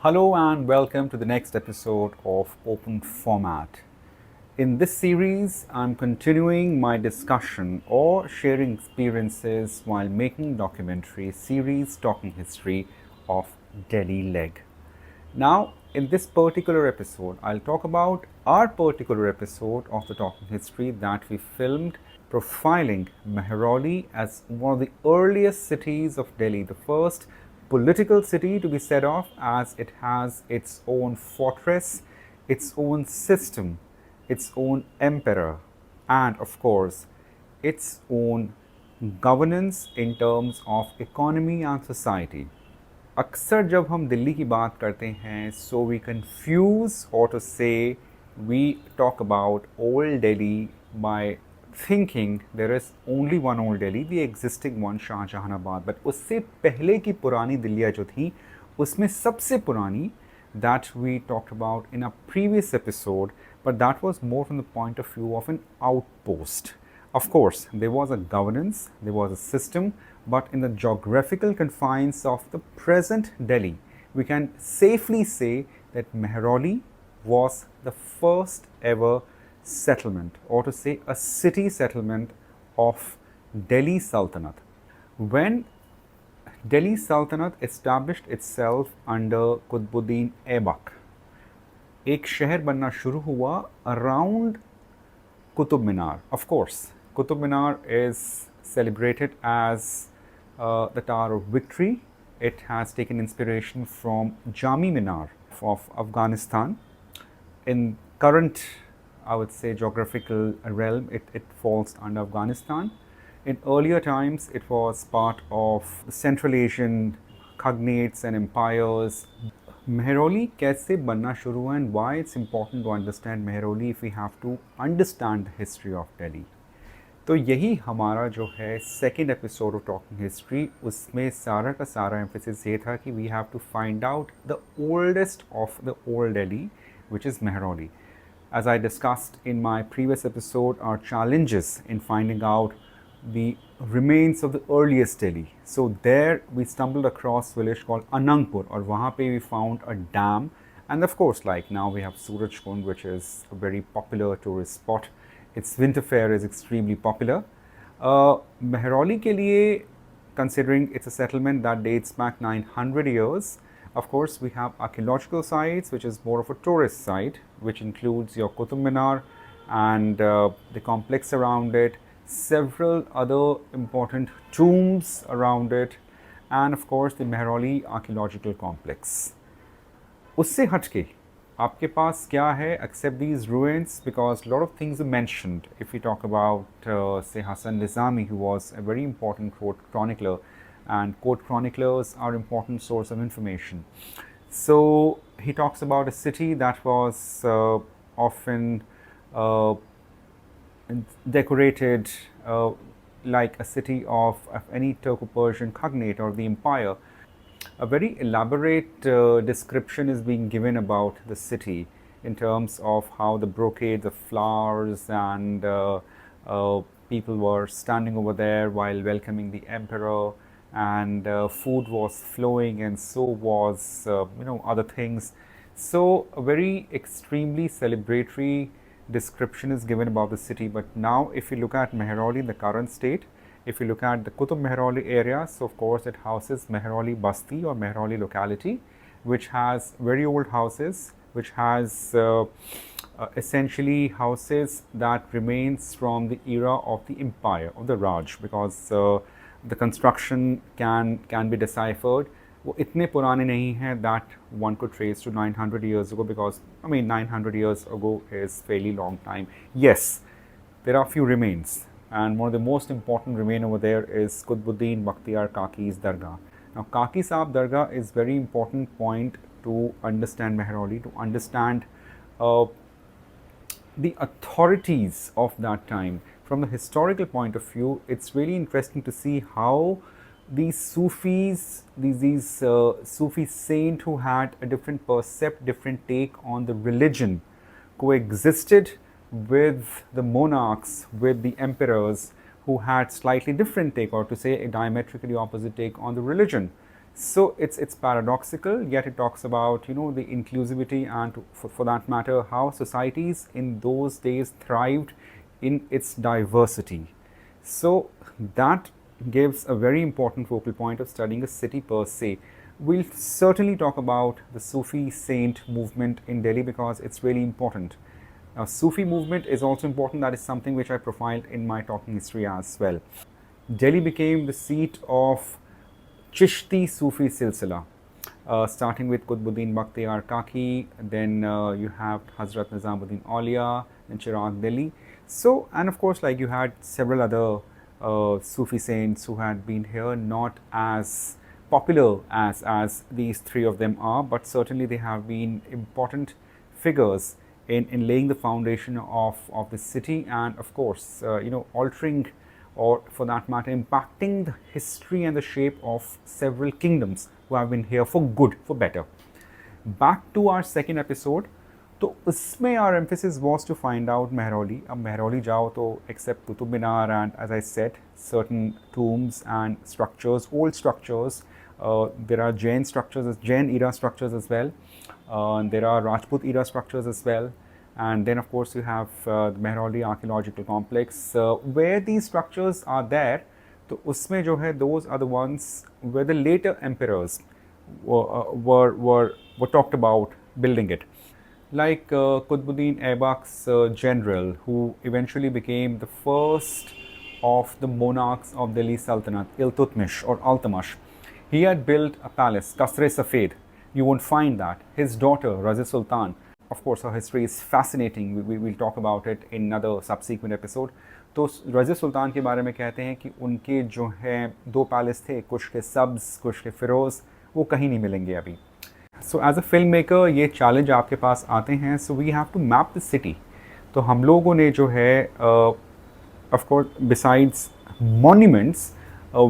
Hello and welcome to the next episode of Open Format. In this series, I'm continuing my discussion or sharing experiences while making documentary series Talking History of Delhi Leg. Now, in this particular episode, I'll talk about our particular episode of the Talking History that we filmed profiling Mehrauli as one of the earliest cities of Delhi, the first political city to be set off, as it has its own fortress, its own system, its own emperor, and of course, its own governance in terms of economy and society. अक्सर जब हम दिल्ली की बात करते हैं, so we confuse, or to say we talk about old Delhi by thinking there is only one old Delhi, the existing one, Shahjahanabad. But उससे पहले की पुरानी दिल्लियाँ जो थी, उसमें सबसे पुरानी that we talked about in a previous episode, but that was more from the point of view of an outpost. Of course, there was a governance, there was a system, but in the geographical confines of the present Delhi, we can safely say that Mehrauli was the first ever settlement, or to say a city settlement of Delhi Sultanate. When Delhi Sultanate established itself under Qutbuddin Aibak, एक शहर बनना शुरू हुआ around Qutub Minar. Of course, Qutub Minar is celebrated as the Tower of Victory. It has taken inspiration from Jami Minar of Afghanistan. In current, I would say, geographical realm, it falls under Afghanistan. In earlier times, it was part of the Central Asian cognates and empires. Mehrauli कैसे बनना शुरू हुआ, and why it's important to understand Mehrauli if we have to understand the history of Delhi. तो यही हमारा जो है second episode of talking history, उसमें सारा का सारा एम्फेसिस ये था कि we have to find out the oldest of the old Delhi, which is Mehrauli. As I discussed in my previous episode, our challenges in finding out the remains of the earliest Delhi. So there we stumbled across a village called Anangpur, or wahan pe we found a dam, and of course, like now we have Surajkund, which is a very popular tourist spot. Its winter fair is extremely popular. Mehrauli ke liye, considering it's a settlement that dates back 900 years, of course, we have archaeological sites, which is more of a tourist site, which includes your Qutub Minar and the complex around it, several other important tombs around it, and of course the Mehrauli archaeological complex. उससे हटके आपके पास क्या है except these ruins, because a lot of things are mentioned. If we talk about say Hasan Nizami, who was a very important court chronicler, and court chroniclers are important source of information. So he talks about a city that was often decorated like a city of any Turco-Persian cognate or the empire. A very elaborate description is being given about the city in terms of how the brocades of flowers and people were standing over there while welcoming the emperor, and food was flowing, and so was other things. So a very extremely celebratory description is given about the city. But now if you look at Mehrauli in the current state, if you look at the Qutub Mehrauli area, so of course it houses Mehrauli Basti or Mehrauli locality, which has very old houses, which has essentially houses that remains from the era of the empire of the Raj, because the construction can be deciphered. वो इतने पुराने नहीं हैं that one could trace to 900 years ago, because I mean 900 years ago is fairly long time. Yes, there are few remains, and one of the most important remain over there is Qutbuddin Bakhtiyar Kaki's dargah. Now Kaki Sahib dargah is very important point to understand Mehrauli, to understand the authorities of that time. From the historical point of view, it's really interesting to see how these Sufis, these Sufi saint who had a different percept, different take on the religion, coexisted with the monarchs, with the emperors who had slightly different take, or to say a diametrically opposite take on the religion. So it's paradoxical, yet it talks about the inclusivity and for that matter how societies in those days thrived in its diversity. So that gives a very important focal point of studying a city per se. We'll certainly talk about the Sufi saint movement in Delhi because it's really important. Now, Sufi movement is also important. That is something which I profiled in my talking history as well. Delhi became the seat of Chishti Sufi Sillsila, starting with Qutbuddin Bakhtiyar Kaki, then you have Hazrat Nizamuddin Aulia, then Chirag Delhi. So, and of course, like you had several other Sufi saints who had been here, not as popular as these three of them are, but certainly they have been important figures in laying the foundation of the city and of course, altering or for that matter impacting the history and the shape of several kingdoms who have been here for good, for better. Back to our second episode. तो उसमें our emphasis was to find out Mehrauli. अब Mehrauli जाओ तो except Qutub Minar and as I said certain tombs and structures, old structures, there are Jain structures, Jain era structures as well. There are Rajput era structures as well. And then of course you have the Mehrauli archaeological complex where these structures are there. तो उसमें जो है those are the ones where the later emperors were talked about building it. Like Qutbuddin Aybak's general, who eventually became the first of the monarchs of Dilli Sultanate, Altutmish or Altutmish. He had built a palace, Kasre Safed. You won't find that. His daughter, Razi Sultan, of course, her history is fascinating. We will talk about it in another subsequent episode. तो रज़ी सुल्तान के बारे में कहते हैं कि उनके जो हैं दो पैलेस थे, कुछ के सब्ज़, कुछ के फ़िरोज़, वो कहीं नहीं मिलेंगे अभी. So as a filmmaker ये चैलेंज आपके पास आते हैं. So we have to map the city. तो हम लोगों ने जो है of course besides monuments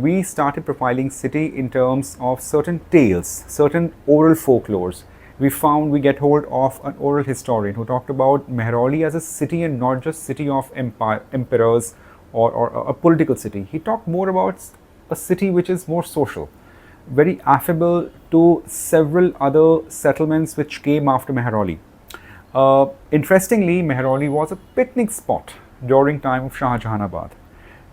we started profiling city in terms of certain tales, certain oral folklores. We get hold of an oral historian who talked about Mehrauli as a city and not just city of emperors or a political city. He talked more about a city which is more social, very affable to several other settlements which came after Mehrauli. Interestingly, Mehrauli was a picnic spot during time of Shah Jahanabad.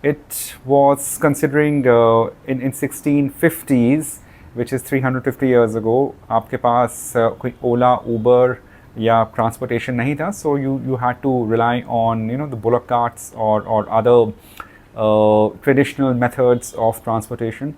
It was considering in 1650s, which is 350 years ago, आपके पास कोई ओला, उबर या transportation नहीं था. So you had to rely on the bullock carts or other traditional methods of transportation.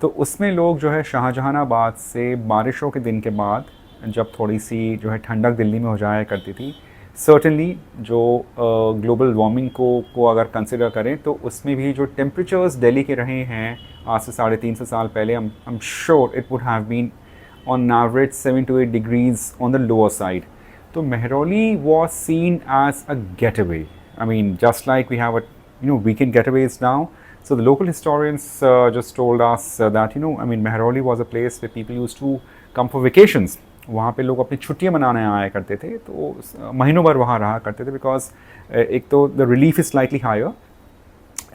तो उसमें लोग जो है शाहजहानाबाद से बारिशों के दिन के बाद जब थोड़ी सी जो है ठंडक दिल्ली में हो जाया करती थी, सर्टनली जो ग्लोबल वार्मिंग को अगर कंसिडर करें तो उसमें भी जो टेम्परेचर्स दिल्ली के रहे हैं आज से 350 साल पहले, I am sure it would have been on average 7 to 8 degrees on the lower side. तो Mehrauli was seen as a getaway. I mean just like we have weekend getaways now. So the local historians just told us that Mehrauli was a place where people used to come for vacations. वहाँ पे लोग अपनी छुट्टियाँ मनाने आया करते थे, तो महीनों भर वहाँ रहा करते थे. बिकॉज एक तो the relief is slightly higher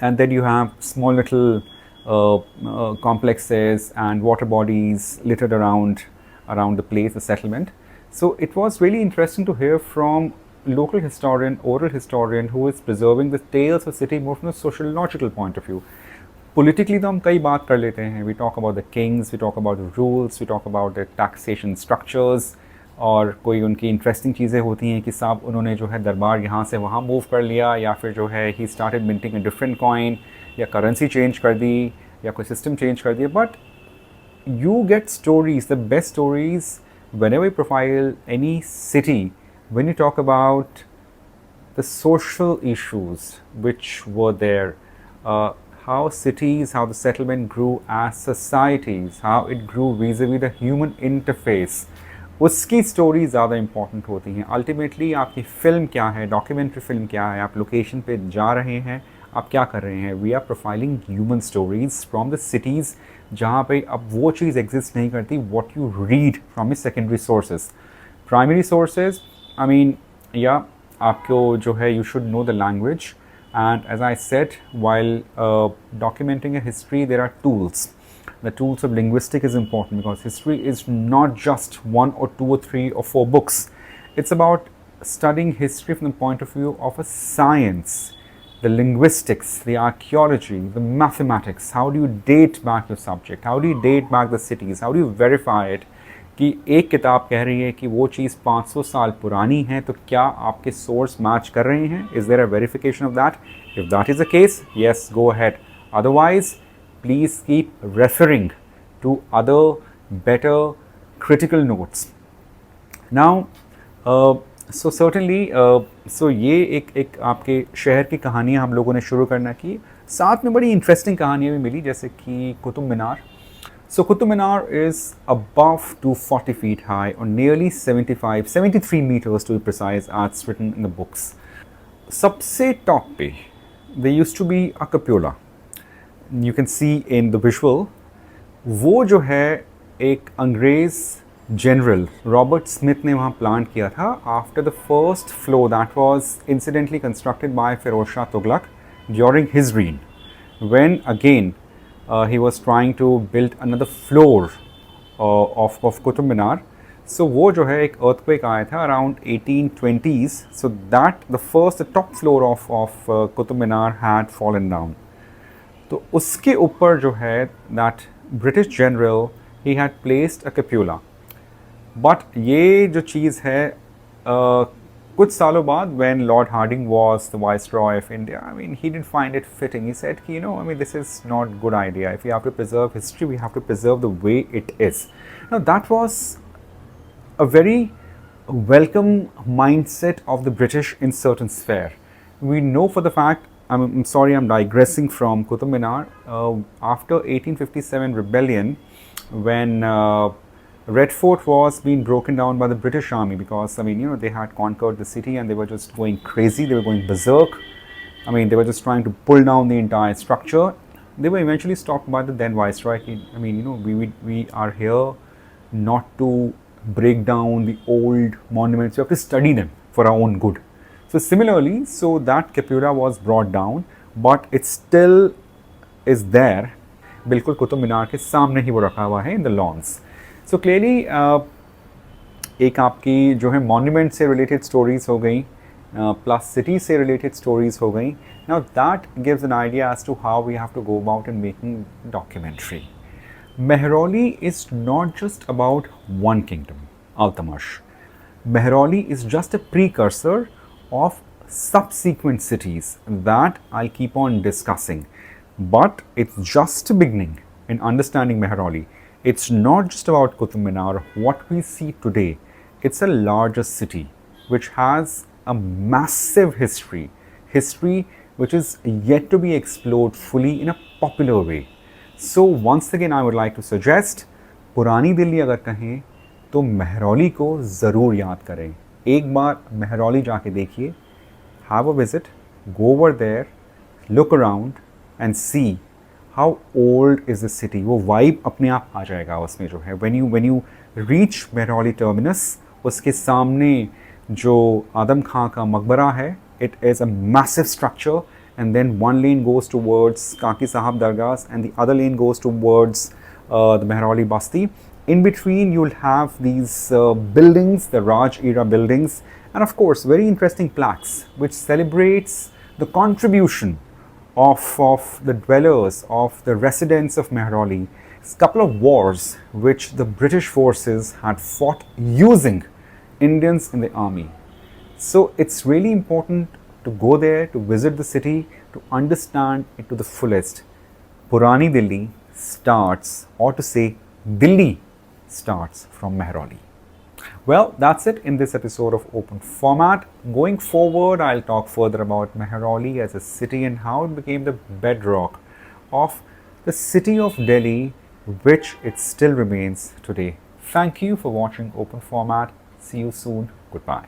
and then you have small little complexes and water bodies littered around the place, the settlement. So it was really interesting to hear from local historian, oral historian, who is preserving the tales of city more from a sociological point of view. Politically तो हम कई बात कर लेते हैं. We talk about the kings, we talk about the rules, we talk about the taxation structures, और कोई उनकी इंटरेस्टिंग चीज़ें होती हैं कि साहब उन्होंने जो है दरबार यहाँ से वहाँ मूव कर लिया, या फिर जो है he started minting a different coin, या करेंसी चेंज कर दी, या कोई सिस्टम चेंज कर दिया. But you get stories, the best stories, whenever you profile any city, when you talk about the social issues which were there, how cities, how the settlement grew as societies, how it grew vis-a-vis the human interface, उसकी story ज़्यादा important होती हैं. Ultimately आपकी film क्या है, documentary film क्या है, आप लोकेशन पे जा रहे हैं, आप क्या कर रहे हैं. We are profiling human stories from the cities जहाँ पे अब वो चीज़ एग्जिस्ट नहीं करती. What you read from a secondary sources, primary sources, I mean या आपको जो है you should know the language. And as I said, while documenting a history, there are tools. the tools of linguistic is important, because history is not just one or two or three or four books. It's about studying history from the point of view of a science, the linguistics, the archaeology, the mathematics. How do you date back your subject? How do you date back the cities? How do you verify it? कि एक किताब कह रही है कि वो चीज़ 500 साल पुरानी है, तो क्या आपके सोर्स मैच कर रहे हैं? Is there a verification of that? If that is the case, yes, go ahead. Otherwise, please keep referring to other better critical notes. Now, so certainly, so ये एक आपके शहर की कहानियाँ हम लोगों ने शुरू करना की. साथ में बड़ी इंटरेस्टिंग कहानियाँ भी मिली, जैसे कि Qutub Minar. So Qutub Minar is above 240 feet high, or nearly 73 meters to be precise, as written in the books. सबसे top पे there used to be a cupola. You can see in the visual. वो जो है एक अंग्रेज general Robert Smith ने वहाँ plan किया था after the first flow that was incidentally constructed by Firoz Shah Tughlaq during his reign, when again he was trying to build another floor of Qutub Minar. So वो जो है एक earthquake आया था around 1820s. So that the top floor of Qutub Minar had fallen down. तो उसके ऊपर जो है that British general he had placed a cupola. But ये जो चीज़ है कुछ सालों बाद, when Lord Harding was the Viceroy of India, I mean, he didn't find it fitting. He said, you know, I mean, this is not a good idea. If we have to preserve history, we have to preserve the way it is. Now, that was a very welcome mindset of the British in certain sphere. We know for the fact, I'm sorry, I'm digressing from Qutub Minar. After 1857 rebellion, when Red Fort was being broken down by the British army, because I mean, you know, they had conquered the city and they were just going crazy, they were going berserk. I mean, they were just trying to pull down the entire structure. They were eventually stopped by the then Viceroy. I mean, you know, we are here not to break down the old monuments, we have to study them for our own good. So similarly, so that cupola was brought down, but it still is there. बिल्कुल कुतुब मीनार के सामने ही वो रखा हुआ है in the lawns. So clearly, एक आपकी जो है मॉन्यूमेंट से रिलेटेड स्टोरीज हो गई, प्लस सिटी से रिलेटेड स्टोरीज हो गई. Now that gives an idea as to how we have to go about in making documentary. Mehrauli is not just about one kingdom, Altutmish. Mehrauli is just a precursor of subsequent cities that I'll keep on discussing. But it's just a beginning in understanding Mehrauli. It's not just about Qutub Minar, what we see today. It's a larger city which has a massive history which is yet to be explored fully in a popular way. So once again I would like to suggest, पुरानी दिल्ली अगर कहें तो मेहरौली को ज़रूर याद करें. एक बार मेहरौली जाके देखिए, have a visit, go over there, look around and see how old is the city. वो वाइब अपने आप आ जाएगा उसमें जो है. when you reach Mehrauli terminus, उसके सामने जो आदम खां का मकबरा है, it is a massive structure, and then one lane goes towards Kaki Sahib dargahs and the other lane goes towards the Mehrauli Basti. In between you'll have these buildings, the Raj era buildings, and of course very interesting plaques which celebrates the contribution of the dwellers, of the residents of Mehrauli. It's a couple of wars which the British forces had fought using Indians in the army. So it's really important to go there, to visit the city, to understand it to the fullest. Purani Delhi starts, or to say Delhi starts, from Mehrauli. Well, that's it in this episode of Open Format. Going forward, I'll talk further about Mehrauli as a city and how it became the bedrock of the city of Delhi, which it still remains today. Thank you for watching Open Format. See you soon. Goodbye.